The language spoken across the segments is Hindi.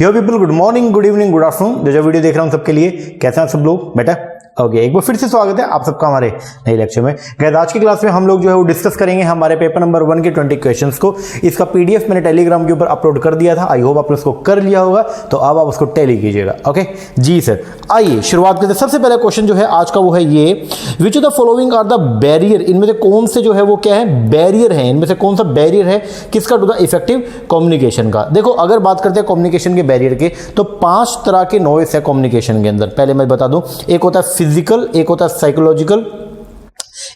यो people, good morning, good evening, good afternoon. जो वीडियो देख रहा हूं सबके लिए कैसे हैं सब लोग बेटा? ओके, एक बार फिर से स्वागत है आप सबका हमारे नए लेक्चर में। गाइस, आज की क्लास में हम लोग जो है वो डिस्कस करेंगे हमारे पेपर नंबर 1 के 20 क्वेश्चंस को। इसका पीडीएफ मैंने टेलीग्राम के ऊपर अपलोड कर दिया था, आई होप आपने उसको कर लिया होगा, तो अब आप उसको टैली कीजिएगा। ओके जी सर, आइए शुरुआत करते हैं। सबसे पहला क्वेश्चन जो है आज का वो है ये, which of the following are the barrier, इनमें से कौन से जो है वो क्या है, बैरियर है, इनमें से कौन सा बैरियर है किसका, टू द इफेक्टिव कम्युनिकेशन का। देखो, अगर बात करते हैं कम्युनिकेशन के बैरियर के, तो 5 तरह के नॉइस है कम्युनिकेशन के अंदर। पहले मैं बता दूं, एक होता है फिजिकल, एक होता है साइकोलॉजिकल,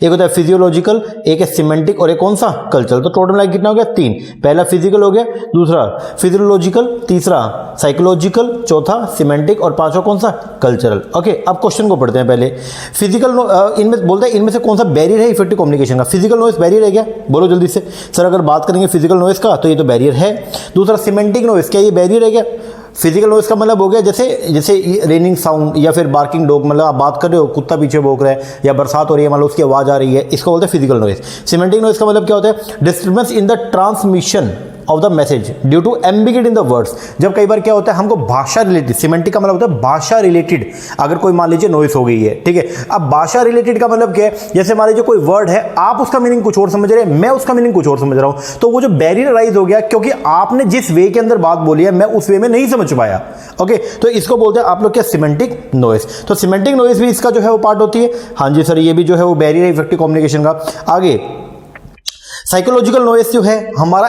एक होता है फिजियोलॉजिकल, एक है सिमेंटिक और एक कौन सा, कल्चरल। तो टोटल मिला कितना हो गया, 3। पहला फिजिकल हो गया, दूसरा फिजियोलॉजिकल, तीसरा साइकोलॉजिकल, चौथा सिमेंटिक और पांचवा कौन सा, कल्चरल। ओके, अब क्वेश्चन को पढ़ते हैं। पहले फिजिकल, इनमें बोलते हैं इनमें से कौन सा बैरियर है इफेक्टिव कम्युनिकेशन का। फिजिकल नॉइस बैरियर है क्या, बोलो जल्दी से। सर अगर बात करेंगे फिजिकल नॉइस का तो ये तो बैरियर है। दूसरा सिमेंटिक नॉइस, क्या ये बैरियर है क्या? फिजिकल नॉइस का मतलब हो गया जैसे रेनिंग साउंड या फिर बार्किंग डॉग, मतलब आप बात कर रहे हो कुत्ता पीछे भौंक रहा है या बरसात हो रही है, मान लो उसकी आवाज आ रही है, इसको बोलते हैं फिजिकल नॉइस। सिमेंटिक नॉइस का मतलब क्या होता है, disturbance in the transmission of the message due to ambiguity in the words. जब कई बार क्या होता है, हमको भाषा रिलेटेड, सिमेंटिक का मतलब होता है भाषा रिलेटेड, अगर कोई मान लीजिए नॉइस हो गई है, ठीक है। अब भाषा रिलेटेड का मतलब क्या है, जैसे मान लीजिए कोई वर्ड है, आप उसका मीनिंग कुछ और समझ रहे हैं, मैं उसका मीनिंग कुछ और समझ रहा हूं, तो वो जो बैरियर राइज हो गया, क्योंकि आपने जिस वे के अंदर बात बोली है मैं उस वे में नहीं समझ पाया। ओके, तो इसको बोलते हैं आप लोग क्या, सिमेंटिक नॉइस। तो सिमेंटिक नॉइस भी इसका जो है वो पार्ट होती है। हाँ जी सर, ये भी जो है वो बैरियर है इफेक्टिव कम्युनिकेशन का। आगे साइकोलॉजिकल नॉइस जो है हमारा,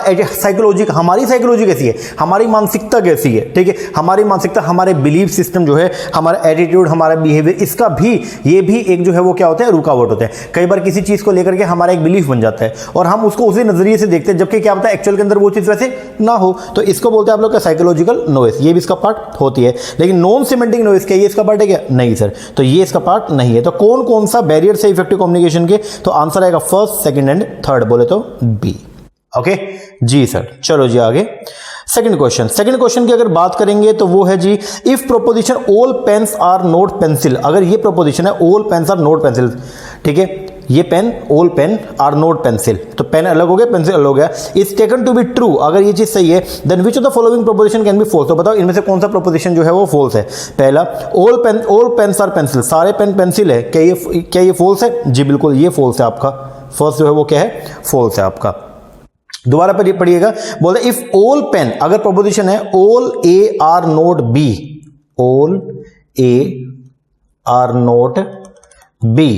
हमारी साइकोलॉजी कैसी है, हमारी मानसिकता कैसी है, ठीक है। हमारी मानसिकता, हमारे बिलीफ सिस्टम जो है, हमारा एटीट्यूड, हमारा बिहेवियर, इसका भी, ये भी एक जो है वो क्या होता है, रुकावट होता है। कई बार किसी चीज को लेकर के हमारा एक बिलीफ बन जाता है और हम उसको उसी नजरिए से देखते हैं, जबकि क्या होता है एक्चुअल के अंदर वो चीज वैसे ना हो। तो इसको बोलते हैं आप लोग का साइकोलॉजिकल नॉइस, ये भी इसका पार्ट होती है। लेकिन नॉन सिमेंटिक नॉइस क्या, ये इसका पार्ट है क्या? नहीं सर, तो ये इसका पार्ट नहीं है। तो कौन कौन सा बैरियर से इफेक्टिव कम्युनिकेशन के, तो आंसर आएगा फर्स्ट, सेकंड एंड थर्ड, बोले तो बी। ओके जी सर, चलो जी आगे। सेकंड क्वेश्चन की अगर बात करेंगे तो वो है जी, if proposition all pens are not pencil, अगर ये प्रोपोजिशन है all pens are not pencil, ठीक है, ये pen, all pen are not pencil, तो पेन अलग हो गया, पेंसिल अलग हो गया, is taken to be true, अगर ये चीज सही है, then which of the following proposition can be false. तो बताओ इनमें से कौन सा प्रोपोजिशन जो है वो फॉल्स है। पहला, ऑल पेन्स आर पेंसिल, सारे पेन पेंसिल है, क्या ये फॉल्स है? जी बिल्कुल ये फॉल्स है आपका। फर्स्ट जो है वो क्या है, फॉल्स है आपका। दोबारा पढ़िएगा, बोलते इफ ऑल पेन, अगर प्रोपोजिशन है all A are not B, all A are not B,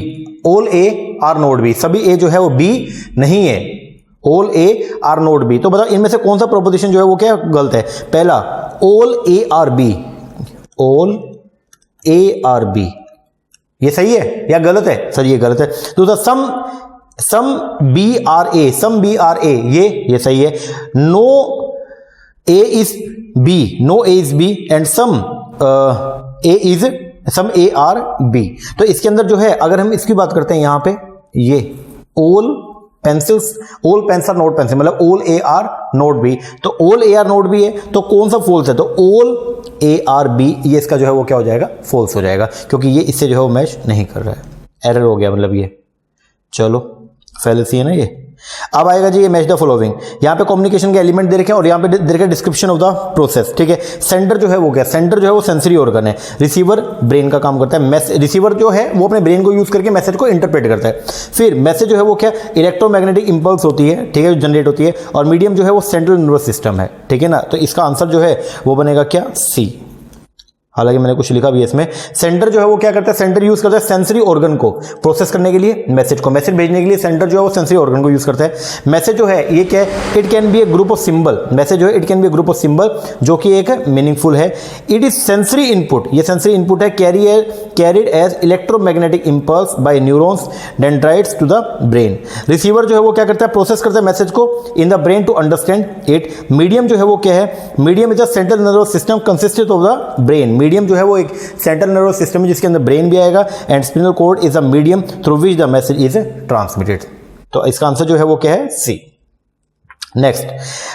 all A are not B, सभी ए जो है वो बी नहीं है, all A are not B. तो बताओ इनमें से कौन सा प्रोपोजिशन जो है वो क्या गलत है। पहला, all A are B, all A are B, ये सही है या गलत है? सर ये गलत है। दूसरा, some B are A, some B are A, ये सही है। No A is B, no A is B and some A are B. तो इसके अंदर जो है, अगर हम इसकी बात करते हैं यहां पे, ये all pens are not pencil, मतलब all A are not B, तो all A are not B है, तो कौन सा फॉल्स है? तो ऑल ए आर बी, ये इसका जो है वो क्या हो जाएगा, फॉल्स हो जाएगा, क्योंकि ये इससे जो है वो मैच नहीं कर रहा है, एरर हो गया मतलब ये। चलो फैलेसी है ना ये। अब आएगा जी ये मैच द फॉलोइंग, यहाँ पे कम्युनिकेशन के एलिमेंट दे रखे हैं और यहाँ पे दे रखा है डिस्क्रिप्शन ऑफ द प्रोसेस, ठीक है। सेंटर जो है वो क्या, सेंटर जो है वो सेंसरी ऑर्गन है, रिसीवर ब्रेन का काम करता है, रिसीवर जो है वो अपने ब्रेन को यूज करके मैसेज को इंटरप्रेट करता है। फिर मैसेज जो है वो क्या, इलेक्ट्रोमैग्नेटिक इंपल्स होती है, ठीक है, जो जनरेट होती है, और मीडियम जो है वो सेंट्रल नर्वस सिस्टम है, ठीक है ना। तो इसका आंसर जो है वो बनेगा क्या, सी। हालांकि मैंने कुछ लिखा भी है इसमें। सेंटर जो है वो क्या करता है, सेंटर यूज करता है सेंसरी ऑर्गन को प्रोसेस करने के लिए, मैसेज भेजने के लिए सेंटर जो है वो सेंसरी ऑर्गन को यूज करता है। मैसेज जो है ये क्या है, it can be a group of symbol, message जो है it can be a group of symbol, जो कि एक मीनिंगफुल है। इट इज सेंसरी इनपुट, ये सेंसरी इनपुट है, carried as electromagnetic impulse by neurons dendrites to the brain. Receiver जो है वो क्या करता है, प्रोसेस करता है मैसेज को in the brain to understand it. Medium जो है वो क्या है, medium is a central nervous system consisted of the brain, medium जो है वो एक सेंट्रल नर्वस सिस्टम है जिसके अंदर ब्रेन भी आएगा, and spinal cord is a medium through which the message is transmitted. तो इसका आंसर जो है वो क्या है, C. Next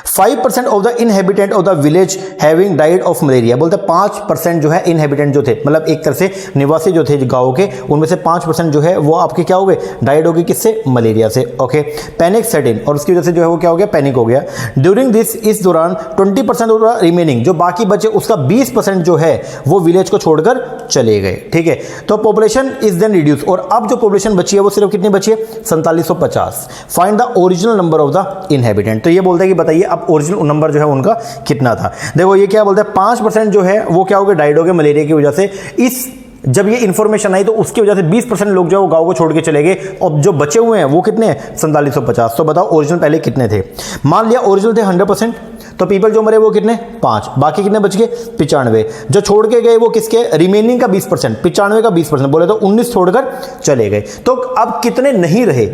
5% of the inhabitant of the village having died of malaria, बोलते 5% जो है इनहेबिटेंट जो थे, मतलब एक तरह से निवासी जो थे गांव के, उनमें से 5% जो है वो आपके क्या हो गए, डाइड हो गए, किससे, मलेरिया से। ओके, पैनिक सेट इन, और उसकी वजह से जो है वो क्या हो गया, पैनिक हो गया। ड्यूरिंग दिस, इस दौरान 20% ऑफ द रिमेनिंग, जो बाकी बचे उसका 20% जो है वो विलेज को छोड़कर चले गए। ठीक है, तो पॉपुलेशन इज देन रिड्यूस, और अब जो पॉपुलेशन बची है वो सिर्फ कितनी बची है, 4750। Find the original number of the inhabitant, तो ये बोलते हैं कि बताइए अब ओरिजिनल नंबर जो है उनका कितना था। देखो ये क्या बोलता है, 5% जो है वो क्या हो गए, डाइड हो गए मलेरिया की वजह से। इस जब ये इंफॉर्मेशन आई तो उसकी वजह से 20% लोग जो गांव को छोड़ के चले गए, और जो बचे हुए हैं वो कितने हैं, 4750। तो बताओ ओरिजिनल पहले कितने थे। मान लिया ओरिजिनल थे 100%, तो पीपल जो मरे वो कितने, 5, बाकी कितने बच गए, 95। जो छोड़ के गए वो किसके, रिमेनिंग का 20%, 95 का 20%, बोले तो 19 छोड़कर चले गए। तो अब कितने नहीं रहे,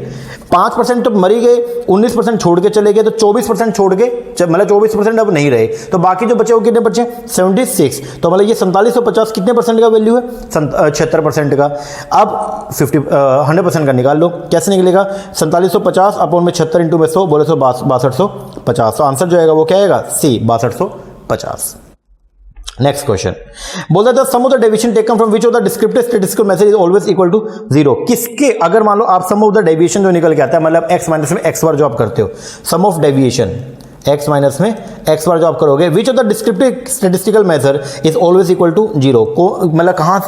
5% तो मरी गए, 19% छोड़ के चले गए, तो 24% छोड़ के, मतलब 24% अब नहीं रहे, तो बाकी जो बचे वो कितने बचे, 76। तो मतलब ये 4750 कितने परसेंट का वैल्यू है, 76% का। अब 100% का निकाल लो, कैसे निकलेगा, 4750 अपॉन में 76 इंटू में 100, बोले तो 6250। तो आंसर जो आएगा वो क्या आएगा, सी 6250। नेक्स्ट क्वेश्चन बोलता है sum of the deviation taken from which of the descriptive statistical method is always equal to 0। किसके, अगर मान लो आप सम ऑफ द डेविएशन जो निकल के आता है, मतलब x माइनस में x बार जो आप करते हो, sum of deviation x minus में x बार जो आप करोगे, which of the descriptive statistical method is always equal to 0 को, मतलब कहाँ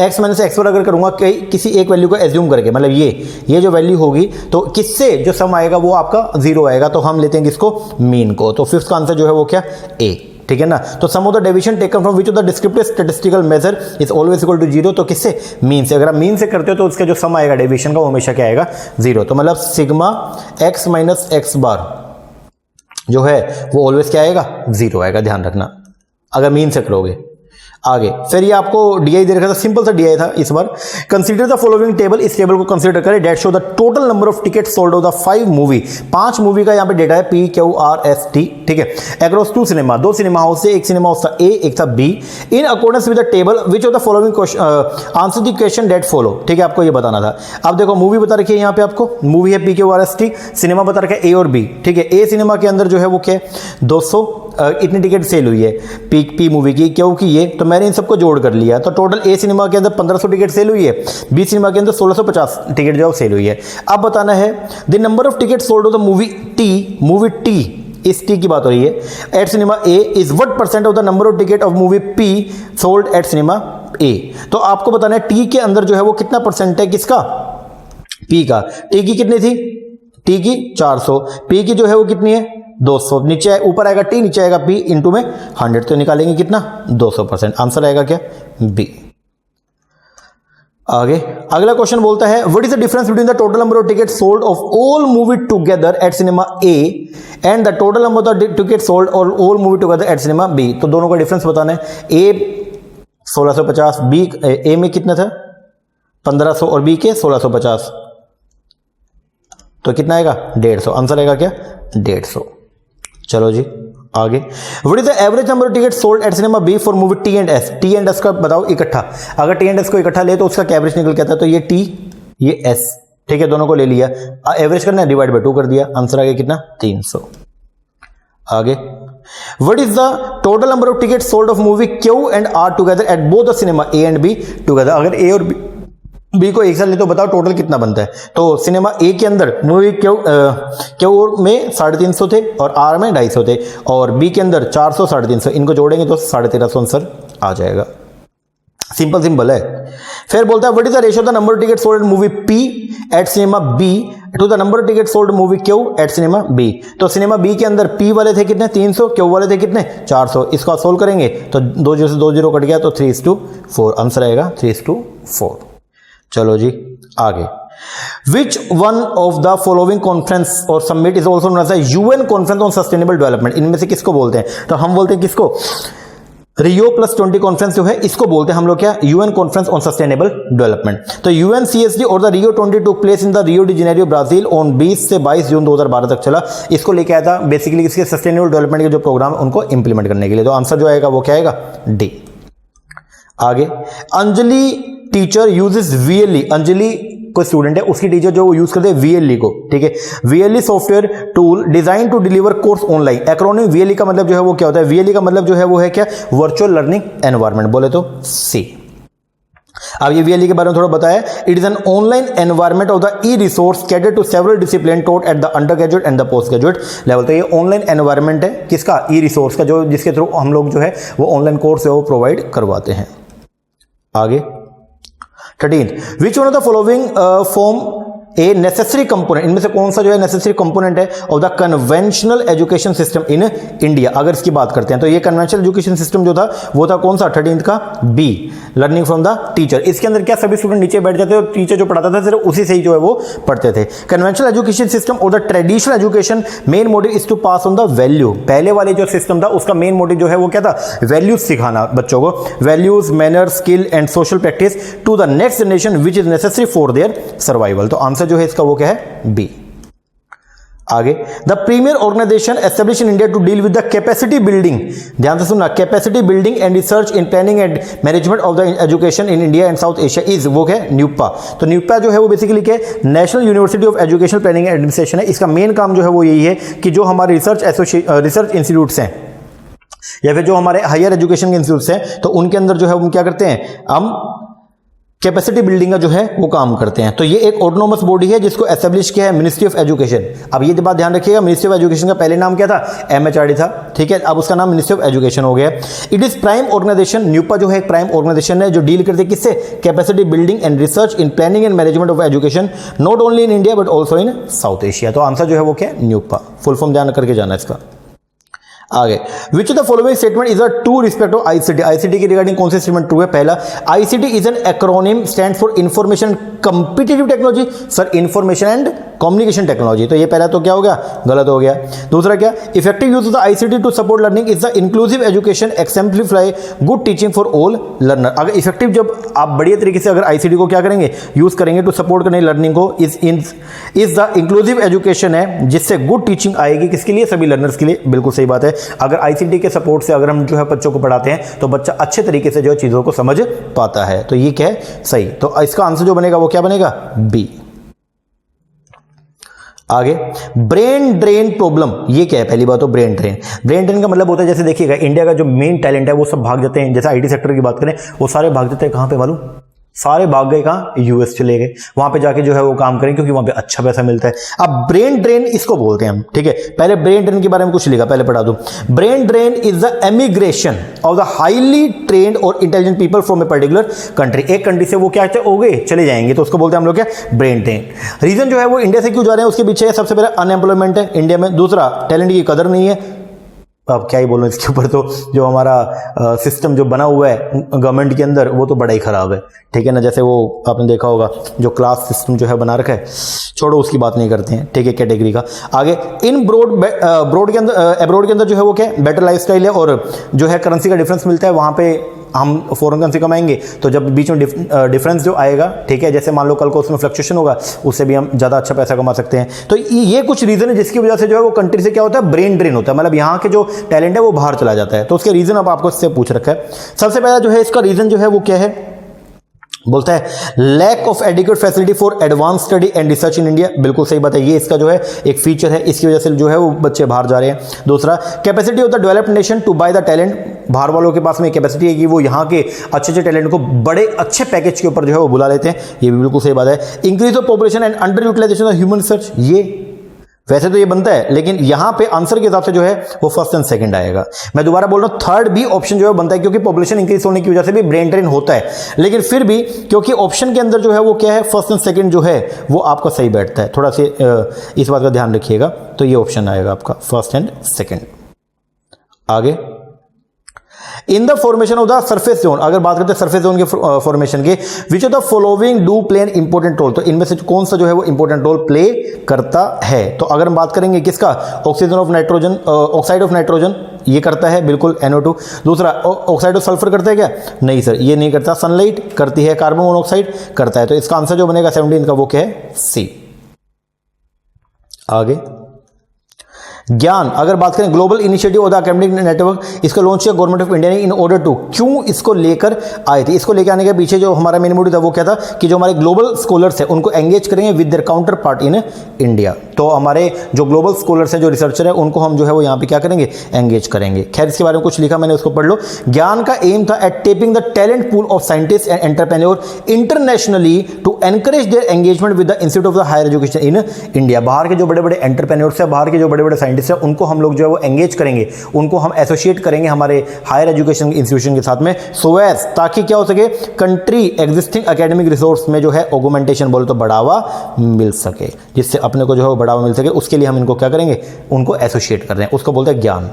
x माइनस x बार अगर करूंगा किसी एक वैल्यू को एज्यूम करके, मतलब ये जो वैल्यू होगी तो किससे जो सम आएगा वो आपका 0 आएगा, तो हम लेते हैं किसको, मीन को। तो फिफ्थ का आंसर जो है वो क्या, ए। ठीक है ना, तो sum of the deviation taken from which of the descriptive statistical method is always equal to 0, तो किससे, मीन से। अगर आप मीन से करते हो तो उसका जो सम आएगा डेविएशन का वो हमेशा क्या आएगा, 0। तो मतलब sigma x minus x bar जो है वो ऑलवेज क्या आएगा, 0 आएगा, ध्यान रखना अगर मीन से करोगे। आगे फिर ये आपको डीआई दे रखा था, सिंपल सा डीआई था इस बार। कंसीडर द फॉलोइंग टेबल, इस टेबल को कंसीडर करें, that show the total number of ticket sold of the 5 movie, 5 movie का यहाँ पे डेटा है PQRST। ठीक है, अक्रॉस 2 सिनेमा, 2 सिनेमा हाउस से, एक सिनेमा हाउस था A, एक था B। In accordance with the table which of the following answer the question that follow. ठीक है, आपको ये बताना था। अब देखो मूवी बता रखी है यहाँ पे, आपको मूवी है PQRST, सिनेमा बता रखा है A और B। ठीक है, A सिनेमा के अंदर जो है वो क्या है, 200 इतनी टिकट सेल हुई है पी मूवी की, क्योंकि ये, तो मैंने इन सबको जोड़ कर लिया, तो टोटल ए सिनेमा के अंदर 1500 टिकट सेल हुई है, बी सिनेमा के अंदर 1650 टिकट जो सेल हुई है। अब बताना है the number of ticket sold of the movie T, इस टी की बात हो रही है, at cinema A is what percent of the number of ticket of movie P sold at cinema A. तो आपको बताना है टी के अंदर जो है वो कितना परसेंट है, किसका, पी का। टी की कितनी थी, टी की 400, पी की जो है वो कितनी है, 200। नीचे ऊपर आएगा टी, नीचे आएगा पी, इंटू में 100, तो निकालेंगे कितना, 200%। आंसर आएगा क्या, बी। आगे अगला क्वेश्चन बोलता है what is the difference between the total number of ticket sold of all movie together at cinema A and the total number of the ticket sold और all movie together at cinema B. तो दोनों का डिफरेंस बताना है। ए 1650, बी ए में कितना था 1500 और बी के 1650, तो कितना आएगा 150। आंसर आएगा क्या, 150। चलो जी आगे, what is the average number of ticket sold at cinema B for movie T and S. T and S का बताओ इकट्ठा, अगर टी एंड एस को इकट्ठा ले तो उसका एवरेज निकल के आता है, तो ये टी ये एस, ठीक है, दोनों को ले लिया, एवरेज करना है, डिवाइड बाय 2 कर दिया, आंसर आ गया कितना, 300। आगे, what is the total number of ticket sold of movie Q and R together at both the cinema A and B together. अगर ए और बी को एक साथ ले तो बताओ टोटल कितना बनता है। तो सिनेमा ए के अंदर मूवी क्यू में 350 थे और आर में 250 थे, और बी के अंदर 400 350, इनको जोड़ेंगे तो 1350 आंसर आ जाएगा। सिंपल है। फिर बोलता है what is the ratio of the number of ticket sold movie P at cinema B to the number of ticket sold movie Q at cinema B. तो सिनेमा बी के अंदर पी वाले थे कितने 300, क्यू वाले थे कितने 400, इसको आप सोल्व करेंगे तो 2 0 से 2 0 कट गया, तो 3:4 आंसर आएगा 3:4। चलो जी आगे, which one of the following conference और summit is also known as the UN conference on sustainable development. इनमें से किसको बोलते हैं, तो हम बोलते हैं किसको, रियो +20 कॉन्फ्रेंस जो है इसको बोलते हैं हम लोग क्या, UN conference on sustainable development. तो यूएनसीएसडी और the Rio 20 took place in the Rio de Janeiro Brazil on 20 से 22 जून 2012 तक चला। इसको लेके आया था बेसिकली इसके सस्टेनेबल डेवलपमेंट के जो प्रोग्राम उनको इंप्लीमेंट करने के लिए। तो आंसर जो आएगा वो क्या आएगा, डी। आगे, Anjali teacher uses VLE, Anjali कोई स्टूडेंट है उसकी टीचर जो यूज करते हैं VLE को, ठीक है, VLE software tool design to deliver course online. Acronym VLE का मतलब जो है वो क्या होता है, VLE का मतलब जो है वो है क्या, वर्चुअल लर्निंग एनवायरनमेंट, बोले तो C। अब ये VLE के बारे में थोड़ा बताया, it is an online environment of the e resource catered to several discipline taught at the undergraduate and the postgraduate level. तो ये ऑनलाइन एनवायरनमेंट है किसका, ई रिसोर्स का, जो जिसके थ्रू हम लोग जो है वो ऑनलाइन कोर्स है वो प्रोवाइड करवाते हैं। आगे 13th, which one of the following form a necessary component, इनमें से कौन सा जो है नेसेसरी कंपोनेंट है of the conventional education system in India. अगर इसकी बात करते हैं तो ये कन्वेंशनल एजुकेशन सिस्टम जो था वो था कौन सा, 13th का B, learning from the teacher. इसके अंदर क्या सभी स्टूडेंट नीचे बैठ जाते थे और टीचर जो पढ़ाता था सिर्फ उसी से ही जो है वो पढ़ते थे। कन्वेंशनल एजुकेशन सिस्टम और the traditional education main motive is to pass on the value. पहले वाले जो सिस्टम था उसका मेन मोटिव जो है वो क्या था, वैल्यूज सिखाना बच्चों को, values, manner, skill and social practice to the next generation which is necessary for their survival. तो आंसर जो है इसका वो क्या है, B। आगे, the premier organization establish in India to deal with the capacity building, ध्यान से सुनना, capacity building and research in planning and management of the education in India and South Asia is वो है न्यूपा। तो न्यूपा जो है वो बेसिकली क्या है, national university of education planning and administration है। इसका मेन काम जो है वो यही है कि जो हमारे रिसर्च इंस्टीट्यूट्स हैं या फिर जो हमारे हायर एजुकेशन के इंस्टीट्यूट्स हैं तो उनके अंदर जो है हम क्या करते हैं, हम कैपेसिटी बिल्डिंग का जो है वो काम करते हैं। तो ये एक ऑटोनोमस बॉडी है जिसको एस्टेब्लिश किया है मिनिस्ट्री ऑफ एजुकेशन। अब ये बात ध्यान रखिएगा, मिनिस्ट्री ऑफ एजुकेशन का पहले नाम क्या था, MHRD था, ठीक है, अब उसका नाम मिनिस्ट्री ऑफ एजुकेशन हो गया। It is prime organization, NUEPA जो है एक प्राइम ऑर्गेनाइजेशन है जो डील करते हैं किससे, capacity building and research in planning and management of education not only in India but also in south Asia. तो आंसर जो है वो क्या है, न्यूपा। फुल फॉर्म ध्यान करके जाना इसका। आगे, विच of the following statement is a true respect of ICT। ICT की रिगार्डिंग कौन सी स्टेटमेंट ट्रू है, पहला, ICT is an acronym stand for information competitive technology. Sir information and communication technology, तो ये पहला तो क्या हो गया, गलत हो गया। दूसरा क्या, effective use of the ICT to support learning is the inclusive education exemplify good teaching for all learner. अगर इफेक्टिव जब आप बढ़िया तरीके से अगर ICT को क्या करेंगे, यूज करेंगे टू सपोर्ट करने लर्निंग को, इज द इंक्लूसिव एजुकेशन है जिससे गुड टीचिंग आएगी, किसके लिए, सभी लर्नर्स के लिए। बिल्कुल सही बात है, अगर ICT के सपोर्ट से अगर हम जो है बच्चों को पढ़ाते हैं तो बच्चा अच्छे तरीके से जो है चीजों को समझ पाता है। तो ये क्या है, सही। तो इसका आंसर जो बनेगा वो क्या बनेगा, B। आगे, ब्रेन ड्रेन प्रॉब्लम, ये क्या है, पहली बात तो ब्रेन ड्रेन। ब्रेन ड्रेन का मतलब होता है, जैसे देखिएगा इंडिया का जो मेन टैलेंट है वो सब भाग जाते हैं, जैसे IT सेक्टर की बात करें वो सारे भाग जाते हैं कहां पे मालूम, सारे भाग गए कहां, US चले गए, वहां पे जाके जो है वो काम करें क्योंकि वहां पे अच्छा पैसा मिलता है। अब ब्रेन ड्रेन इसको बोलते हैं हम, ठीक है। पहले ब्रेन ड्रेन के बारे में कुछ लिखा, पहले पढ़ा दूं। Brain drain is the emigration of the highly trained और intelligent people from a particular country. एक कंट्री से वो क्या हो गए, चले जाएंगे, तो उसको बोलते हैं हम लोग क्या, ब्रेन ड्रेन। रीजन जो है वो इंडिया से क्यों जा रहे हैं उसके पीछे सबसे पहले अनएम्प्लॉयमेंट है इंडिया में, दूसरा टैलेंट की कदर नहीं है। अब क्या ही बोलूं इसके ऊपर, तो जो हमारा सिस्टम जो बना हुआ है गवर्नमेंट के अंदर वो तो बड़ा ही खराब है, ठीक है ना। जैसे वो आपने देखा होगा जो क्लास सिस्टम जो है बना रखा है, छोड़ो उसकी बात नहीं करते हैं, ठीक है, कैटेगरी का। आगे, इन ब्रॉड के अंदर अब्रॉड के अंदर जो है वो क्या है, बेटर लाइफस्टाइल है और जो है करेंसी का डिफरेंस मिलता है, वहां पे हम फॉरेन करेंसी कमाएंगे तो जब बीच में डिफरेंस जो आएगा, ठीक है, जैसे मान लो कल को उसमें फ्लक्चुएशन होगा उससे भी हम ज़्यादा अच्छा पैसा कमा सकते हैं। तो ये कुछ रीज़न है जिसकी वजह से जो है वो कंट्री से क्या होता है, ब्रेन ड्रेन होता है, मतलब यहाँ के जो टैलेंट है वो बाहर चला जाता है। तो उसके रीज़न अब आपको इससे पूछ रखा है। सबसे पहला जो है इसका रीज़न जो है वो क्या है, बोलता है lack of adequate facility for advance study and research in India. बिल्कुल सही बात है, ये इसका जो है एक फीचर है, इसकी वजह से जो है वो बच्चे बाहर जा रहे हैं। दूसरा, capacity of the developed nation to buy the talent. बाहर वालों के पास में कैपेसिटी है कि वो यहाँ के अच्छे अच्छे टैलेंट को बड़े अच्छे पैकेज के ऊपर जो है वो बुला लेते हैं, ये भी बिल्कुल सही बात है। Increase of population and underutilization of human research, ये वैसे तो ये बनता है लेकिन यहां पे आंसर के हिसाब से जो है वो फर्स्ट एंड सेकंड आएगा। मैं दोबारा बोल रहा हूं, थर्ड भी ऑप्शन जो है बनता है क्योंकि पॉपुलेशन इंक्रीज होने की वजह से भी ब्रेन ड्रेन होता है, लेकिन फिर भी क्योंकि ऑप्शन के अंदर जो है वो क्या है, फर्स्ट एंड सेकंड जो है वो आपका सही बैठता है। थोड़ा से इस बात का ध्यान रखिएगा। तो ये ऑप्शन आएगा आपका फर्स्ट एंड सेकंड। आगे, in the formation of the surface zone, अगर बात करते हैं सरफेस जोन के फॉर्मेशन के, which of the following do play an important role, तो इनमें से कौन सा जो है वो इंपॉर्टेंट रोल प्ले करता है। तो अगर हम बात करेंगे किसका, oxygen of nitrogen, oxide of nitrogen, ये करता है बिल्कुल NO2। दूसरा, ऑक्साइड ऑफ सल्फर करता है क्या, नहीं सर ये नहीं करता। सनलाइट करती है, कार्बन मोनोऑक्साइड करता है। तो इसका आंसर जो बनेगा 17 का वो क्या है, C। आगे, ज्ञान, अगर बात करें global initiative of the academic network, इसको लॉन्च किया गवर्नमेंट ऑफ इंडिया ने इन ऑर्डर टू, क्यों इसको लेकर आए थे? इसको लेकर आने के पीछे जो हमारा मेन मोटिव था वो क्या था कि जो हमारे ग्लोबल स्कॉलर्स है उनको एंगेज करेंगे with their counter part in India. तो हमारे जो ग्लोबल स्कॉलर्स है, जो रिसर्चर है, उनको हम जो है वो यहाँ पे क्या करेंगे, एंगेज करेंगे। खैर इसके बारे में कुछ लिखा मैंने, उसको पढ़ लो। ज्ञान का एम था at tapping the talent pool of scientist and entrepreneur internationally to encourage their engagement with the institute of the higher education in India. बाहर के जो बड़े बड़े एंटरप्रेन्योर्स है, बाहर के जो बड़े बड़े साइंटिस्ट है, उनको हम लोग जो है वो एंगेज करेंगे, उनको हम एसोसिएट करेंगे हमारे हायर एजुकेशन इंस्टीट्यूशन के साथ में, सो एज, ताकि क्या हो सके, कंट्री एग्जिस्टिंग एकेडमिक रिसोर्स में जो है ऑगमेंटेशन बोले तो बढ़ावा मिल सके, जिससे अपने को जो है वो बढ़ावा मिल सके, उसके लिए हम इनको क्या करेंगे, उनको एसोसिएट कर रहे हैं, उसको बोलते हैं ज्ञान।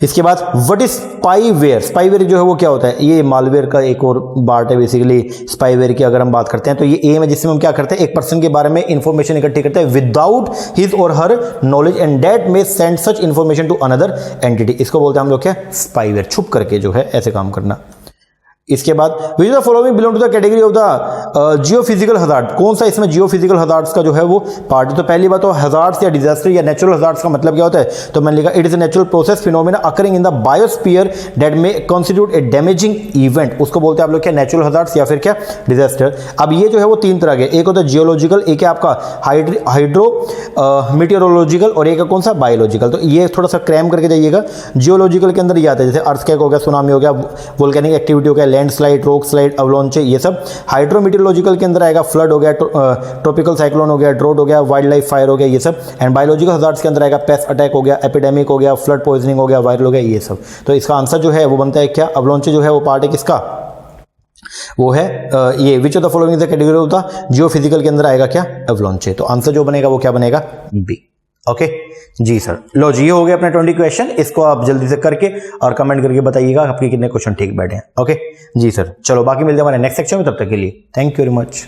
इसके बाद व्हाट इज स्पाईवेयर? स्पाईवेयर जो है वो क्या होता है? ये मालवेयर का एक और पार्ट है बेसिकली। स्पाईवेयर की अगर हम बात करते हैं तो ये एम है जिसमें हम क्या करते हैं, एक पर्सन के बारे में इंफॉर्मेशन इकट्ठी करते हैं विदाउट हिज और हर नॉलेज एंड दैट में send such information to another entity. इसको बोलते हैं हम लोग क्या, स्पाईवेयर, छुप करके जो है ऐसे काम करना। इसके बाद which the following belong to the category of the geophysical hazard? कौन सा इसमें जियोफिजिकल हजार्ड्स का जो है वो पार्ट है? तो पहली बात तो हजार्ड्स या डिजास्टर या नेचुरल हजार्ड्स का मतलब क्या होता है? तो मैंने लिखा it is a natural process phenomena occurring in the biosphere that में कॉन्स्टिट्यूट ए डैमेजिंग इवेंट। उसको बोलते हैं आप लोग क्या, नेचुरल हजार्ड्स या फिर क्या, डिजास्टर। अब ये जो है वो तीन तरह के, एक होता है जियोलॉजिकल, एक है आपका हाइड्रो मीटियोरोलॉजिकल और एक है कौन सा, बायोलॉजिकल। तो ये थोड़ा सा क्रैम करके जाइएगा। जियोलॉजिकल के अंदर ये आता है जैसे अर्थक्वेक हो गया, सुनामी हो गया, वोल्केनिक एक्टिविटी हो गया, लैंडस्लाइड, रॉक स्लाइड, अवलांचे, ये सब। हाइड्रोमीटियोलॉजिकल के अंदर आएगा फ्लड हो गया, ट्रॉपिकल साइक्लोन हो गया, ड्रॉट हो गया, वाइल्ड लाइफ फायर हो गया, ये सब। एंड बायोलॉजिकल हजार्ड्स के अंदर आएगा पेस्ट अटैक हो गया, एपिडेमिक हो गया, फ्लड पॉइजनिंग हो गया, वायरल हो गया, ये सब। तो इसका आंसर जो है वो बनता है क्या, अवलांचे जो है वो पार्ट है किसका, वो है ये which of the following the category होता है जियोफिजिकल के अंदर आएगा क्या, अवलांचे। तो आंसर जो बनेगा वो क्या बनेगा, बी। ओके जी सर, लो जी ये हो गया अपने 20 क्वेश्चन। इसको आप जल्दी से करके और कमेंट करके बताइएगा आपके कितने क्वेश्चन ठीक बैठे हैं। ओके जी सर, चलो बाकी मिलते हैं हमारे नेक्स्ट सेक्शन में, तब तक के लिए थैंक यू वेरी मच।